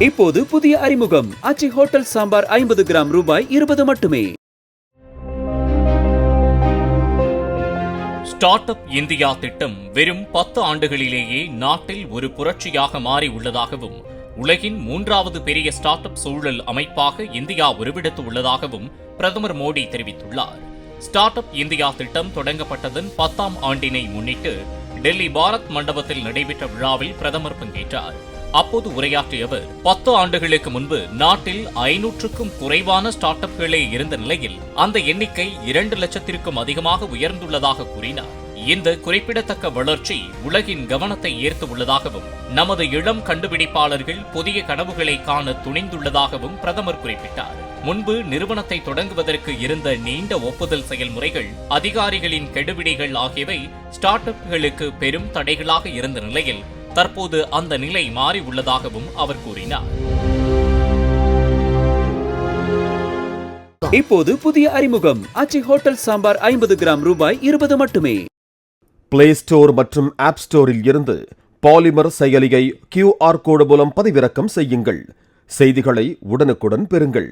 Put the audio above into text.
இப்போது புதிய அறிமுகம் ஆச்சி ஹோட்டல் சாம்பார் 50 கிராம் ரூபாய் 20 மட்டுமே. ஸ்டார்ட் அப் இந்தியா திட்டம் வெறும் 10 ஆண்டுகளிலேயே நாட்டில் ஒரு புரட்சியாக மாறி உள்ளதாகவும், உலகின் 3வது பெரிய ஸ்டார்ட் அப் சூழல் அமைப்பாக இந்தியா உருவெடுத்து உள்ளதாகவும் பிரதமர் மோடி தெரிவித்துள்ளார். ஸ்டார்ட் அப் இந்தியா திட்டம் தொடங்கப்பட்டதன் 10ஆம் ஆண்டினை முன்னிட்டு டெல்லி பாரத் மண்டபத்தில் நடைபெற்ற விழாவில் பிரதமர் பங்கேற்றார். அப்போது உரையாற்றிய அவர், 10 ஆண்டுகளுக்கு முன்பு நாட்டில் 500க்கும் குறைவான ஸ்டார்ட் அப்களே இருந்த நிலையில் அந்த எண்ணிக்கை 2 லட்சத்திற்கும் அதிகமாக உயர்ந்துள்ளதாக கூறினார். இந்த குறிப்பிடத்தக்க வளர்ச்சி உலகின் கவனத்தை ஈர்த்து உள்ளதாகவும், நமது இளம் கண்டுபிடிப்பாளர்கள் புதிய கனவுகளை காண துணிந்துள்ளதாகவும் பிரதமர் குறிப்பிட்டார். முன்பு நிறுவனத்தை தொடங்குவதற்கு இருந்த நீண்ட ஒப்புதல் செயல்முறைகள், அதிகாரிகளின் கெடுபிடிகள் ஆகியவை ஸ்டார்ட் அப்களுக்கு பெரும் தடைகளாக இருந்த நிலையில் தற்போது அந்த நிலை மாறி உள்ளதாகவும் அவர் கூறினார். இப்போது புதிய அறிமுகம் ஆச்சி ஹோட்டல் சாம்பார் 50 கிராம் ரூபாய் 20 மட்டுமே. பிளே ஸ்டோர் மற்றும் ஆப் ஸ்டோரில் இருந்து பாலிமர் செயலியை QR கோடு மூலம் பதிவிறக்கம் செய்யுங்கள். செய்திகளை உடனுக்குடன் பெறுங்கள்.